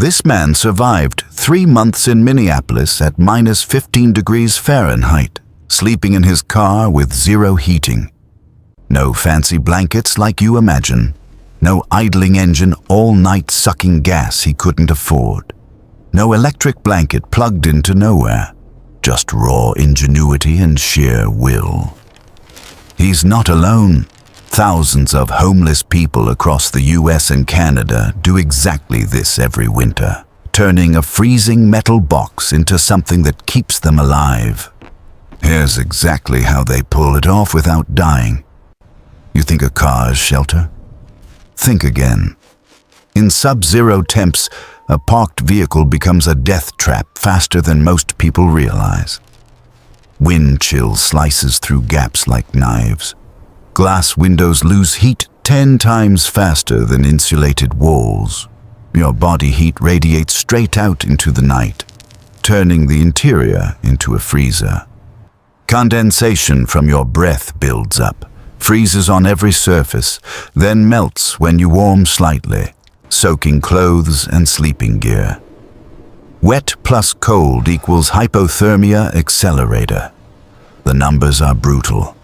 This man survived 3 months in Minneapolis at minus 15 degrees Fahrenheit, sleeping in his car with zero heating. No fancy blankets like you imagine. No idling engine all night sucking gas he couldn't afford. No electric blanket plugged into nowhere. Just raw ingenuity and sheer will. He's not alone. Thousands of homeless people across the US and Canada do exactly this every winter, turning a freezing metal box into something that keeps them alive. Here's exactly how they pull it off without dying. You think a car is shelter? Think again. In sub-zero temps, a parked vehicle becomes a death trap faster than most people realize. Wind chill slices through gaps like knives. Glass windows lose heat 10 times faster than insulated walls. Your body heat radiates straight out into the night, turning the interior into a freezer. Condensation from your breath builds up, freezes on every surface, then melts when you warm slightly, soaking clothes and sleeping gear. Wet plus cold equals hypothermia accelerator. The numbers are brutal.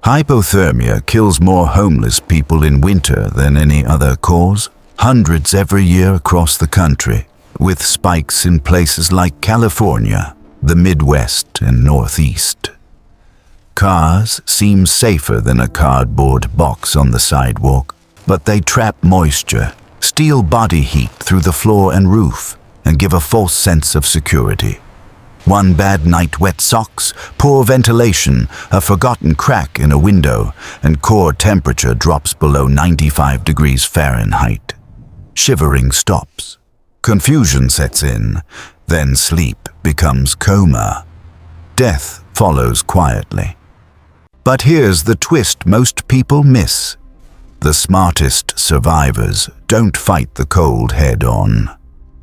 Hypothermia kills more homeless people in winter than any other cause, hundreds every year across the country, with spikes in places like California, the Midwest, and Northeast. Cars seem safer than a cardboard box on the sidewalk, but they trap moisture, steal body heat through the floor and roof, and give a false sense of security. One bad night, wet socks, poor ventilation, a forgotten crack in a window, and core temperature drops below 95 degrees Fahrenheit. Shivering stops. Confusion sets in. Then sleep becomes coma. Death follows quietly. But here's the twist most people miss. The smartest survivors don't fight the cold head-on.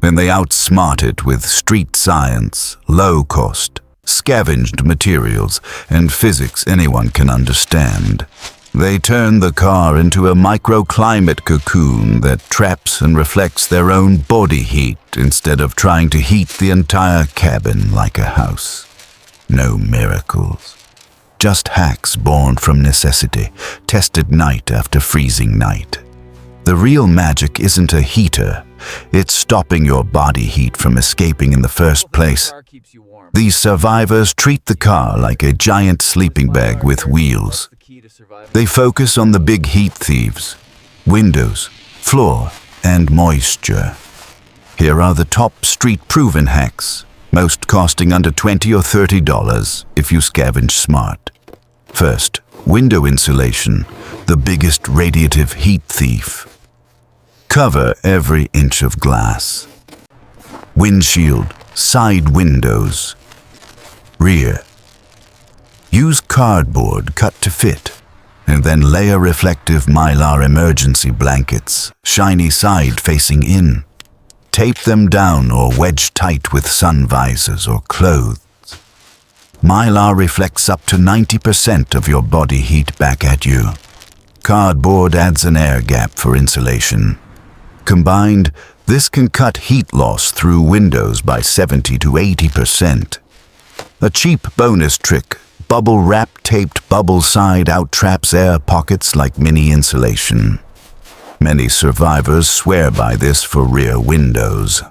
And they outsmart it with street science, low cost, scavenged materials, and physics anyone can understand. They turn the car into a microclimate cocoon that traps and reflects their own body heat instead of trying to heat the entire cabin like a house. No miracles. Just hacks born from necessity, tested night after freezing night. The real magic isn't a heater. It's stopping your body heat from escaping in the first place. These survivors treat the car like a giant sleeping bag with wheels. They focus on the big heat thieves: windows, floor, and moisture. Here are the top street-proven hacks, most costing under $20 or $30 if you scavenge smart. First, window insulation, the biggest radiative heat thief. Cover every inch of glass. Windshield, side windows, rear. Use cardboard cut to fit, and then layer reflective Mylar emergency blankets, shiny side facing in. Tape them down or wedge tight with sun visors or clothes. Mylar reflects up to 90% of your body heat back at you. Cardboard adds an air gap for insulation. Combined, this can cut heat loss through windows by 70 to 80%. A cheap bonus trick: bubble wrap taped bubble side out traps air pockets like mini insulation. Many survivors swear by this for rear windows.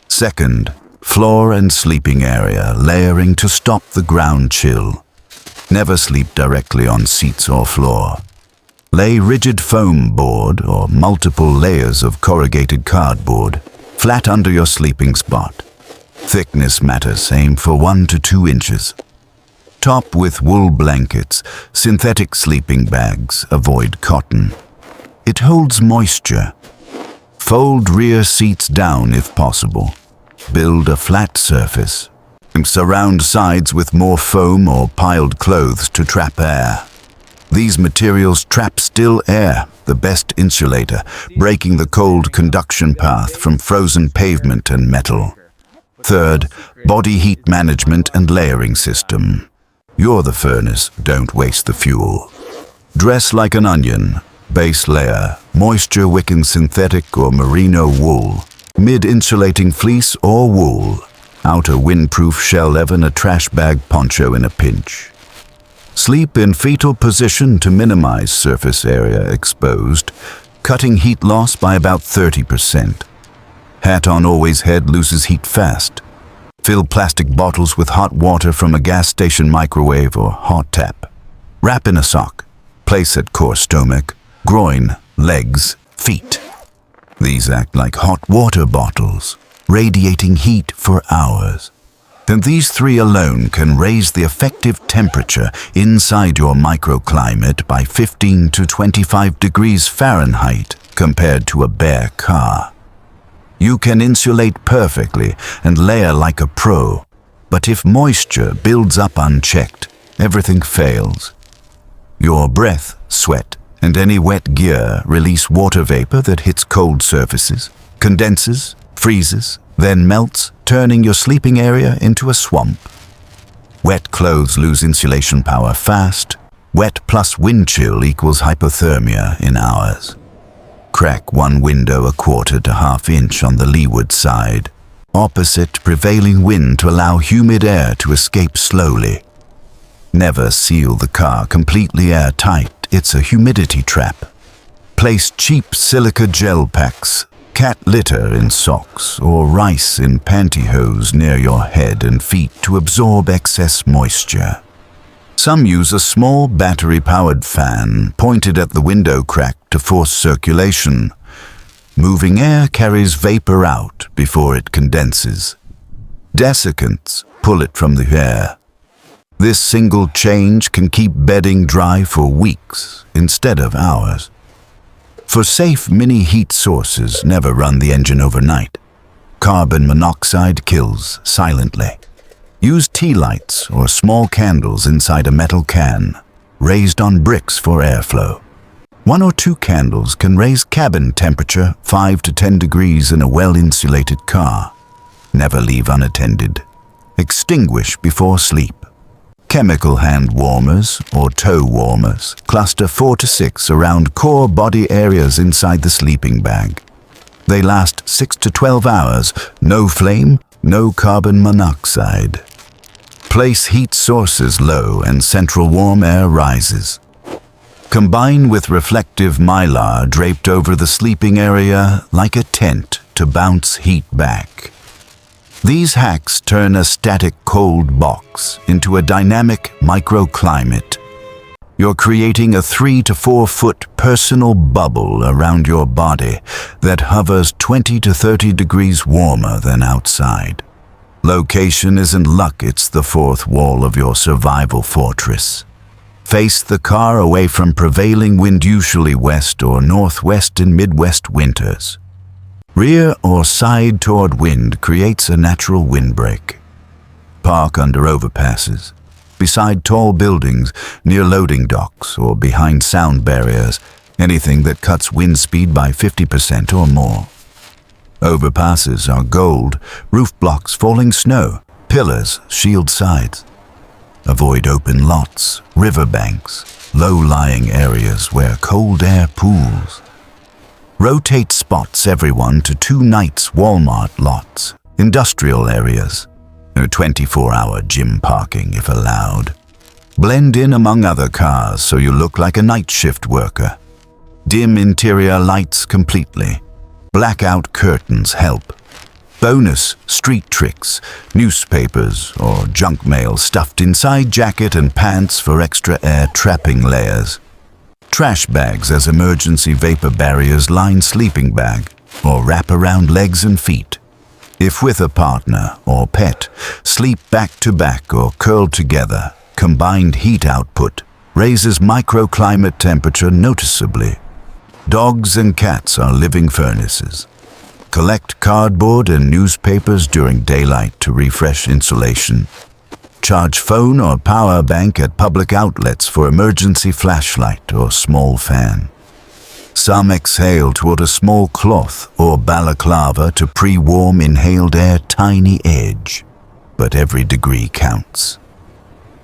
Second, floor and sleeping area layering to stop the ground chill. Never sleep directly on seats or floor. Lay rigid foam board or multiple layers of corrugated cardboard flat under your sleeping spot. Thickness matters, aim for 1 to 2 inches. Top with wool blankets, synthetic sleeping bags, avoid cotton. It holds moisture. Fold rear seats down if possible. Build a flat surface. Surround sides with more foam or piled clothes to trap air. These materials trap still air, the best insulator, breaking the cold conduction path from frozen pavement and metal. Third, body heat management and layering system. You're the furnace, don't waste the fuel. Dress like an onion. Base layer, moisture wicking synthetic or merino wool. mid-insulating fleece or wool, outer windproof shell, even a trash bag poncho in a pinch. Sleep in fetal position to minimize surface area exposed, cutting heat loss by about 30%. Hat on always head loses heat fast. Fill plastic bottles with hot water from a gas station microwave or hot tap. Wrap in a sock. Place at core stomach, groin, legs, feet. These act like hot water bottles, radiating heat for hours. And these three alone can raise the effective temperature inside your microclimate by 15 to 25 degrees Fahrenheit compared to a bare car. You can insulate perfectly and layer like a pro, but if moisture builds up unchecked, everything fails. Your breath, sweat, and any wet gear release water vapor that hits cold surfaces, condenses, freezes, then melts, turning your sleeping area into a swamp. Wet clothes lose insulation power fast. Wet plus wind chill equals hypothermia in hours. Crack one window 1/4 to 1/2 inch on the leeward side, opposite prevailing wind to allow humid air to escape slowly. Never seal the car completely airtight, it's a humidity trap. Place cheap silica gel packs, cat litter in socks, or rice in pantyhose near your head and feet to absorb excess moisture. Some use a small battery-powered fan pointed at the window crack to force circulation. Moving air carries vapor out before it condenses. Desiccants pull it from the air. This single change can keep bedding dry for weeks instead of hours. For safe mini heat sources, never run the engine overnight. Carbon monoxide kills silently. Use tea lights or small candles inside a metal can, raised on bricks for airflow. 1 or 2 candles can raise cabin temperature 5 to 10 degrees in a well-insulated car. Never leave unattended. Extinguish before sleep. Chemical hand warmers or toe warmers cluster 4 to 6 around core body areas inside the sleeping bag. They last 6 to 12 hours, no flame, no carbon monoxide. Place heat sources low and central warm air rises. Combine with reflective mylar draped over the sleeping area like a tent to bounce heat back. These hacks turn a static cold box into a dynamic microclimate. You're creating a 3 to 4 foot personal bubble around your body that hovers 20 to 30 degrees warmer than outside. Location isn't luck, it's the fourth wall of your survival fortress. Face the car away from prevailing wind, usually west or northwest in Midwest winters. Rear or side toward wind creates a natural windbreak. Park under overpasses, beside tall buildings, near loading docks, or behind sound barriers, anything that cuts wind speed by 50% or more. Overpasses are gold, roof blocks, falling snow, pillars shield sides. Avoid open lots, riverbanks, low-lying areas where cold air pools. Rotate spots everyone to 2 nights Walmart lots, industrial areas, or 24-hour gym parking if allowed. Blend in among other cars so you look like a night shift worker. Dim interior lights completely. Blackout curtains help. Bonus, street tricks, newspapers or junk mail stuffed inside jacket and pants for extra air trapping layers. Trash bags as emergency vapor barriers line sleeping bag or wrap around legs and feet. If with a partner or pet, sleep back to back or curled together. Combined heat output raises microclimate temperature noticeably. Dogs and cats are living furnaces. Collect cardboard and newspapers during daylight to refresh insulation. Charge phone or power bank at public outlets for emergency flashlight or small fan. Some exhale toward a small cloth or balaclava to pre-warm inhaled air tiny edge, but every degree counts.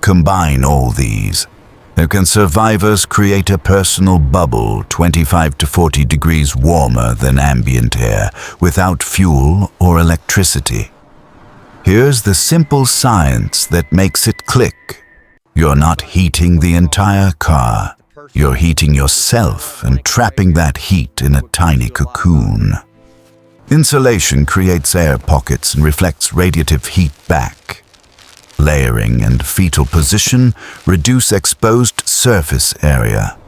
Combine all these, Now, can survivors create a personal bubble 25 to 40 degrees warmer than ambient air without fuel or electricity? Here's the simple science that makes it click. You're not heating the entire car. You're heating yourself and trapping that heat in a tiny cocoon. Insulation creates air pockets and reflects radiative heat back. Layering and fetal position reduce exposed surface area.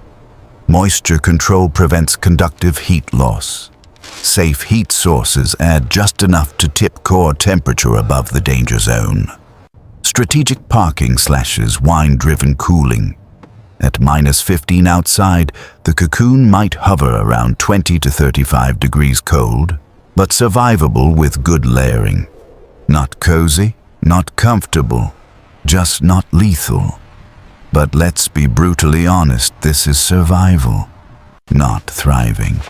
Moisture control prevents conductive heat loss. Safe heat sources add just enough to tip core temperature above the danger zone. Strategic parking slashes wine-driven cooling. At -15 outside, the cocoon might hover around 20 to 35 degrees cold, but survivable with good layering. Not cozy, not comfortable, just not lethal. But let's be brutally honest, this is survival, not thriving.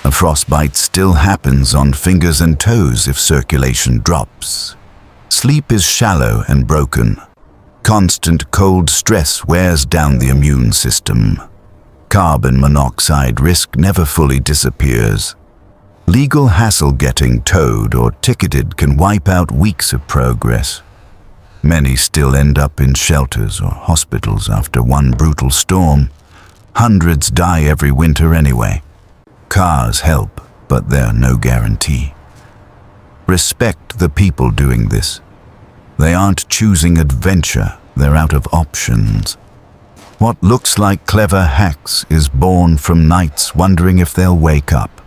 A frostbite still happens on fingers and toes if circulation drops. Sleep is shallow and broken. Constant cold stress wears down the immune system. Carbon monoxide risk never fully disappears. Legal hassle getting towed or ticketed can wipe out weeks of progress. Many still end up in shelters or hospitals after one brutal storm. Hundreds die every winter anyway. Cars help, but they're no guarantee. Respect the people doing this. They aren't choosing adventure, they're out of options. What looks like clever hacks is born from nights wondering if they'll wake up.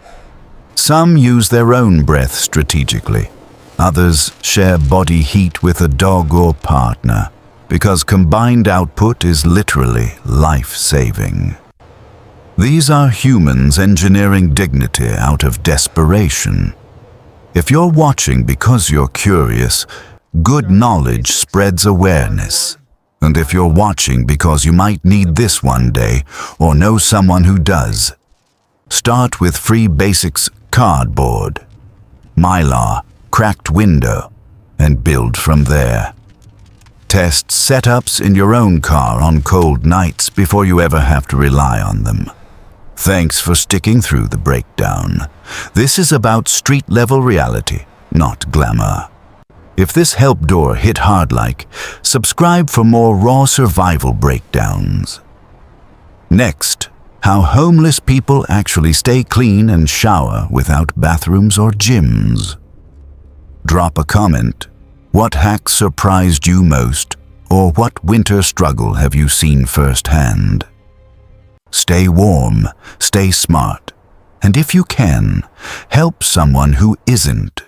Some use their own breath strategically. Others share body heat with a dog or partner, because combined output is literally life-saving. These are humans engineering dignity out of desperation. If you're watching because you're curious, good knowledge spreads awareness. And if you're watching because you might need this one day, or know someone who does, start with free basics cardboard, mylar, cracked window, and build from there. Test setups in your own car on cold nights before you ever have to rely on them. Thanks for sticking through the breakdown. This is about street-level reality, not glamour. If this help door hit hard like, subscribe for more raw survival breakdowns. Next, how homeless people actually stay clean and shower without bathrooms or gyms. Drop a comment. What hack surprised you most, or what winter struggle have you seen firsthand? Stay warm, stay smart, and if you can, help someone who isn't.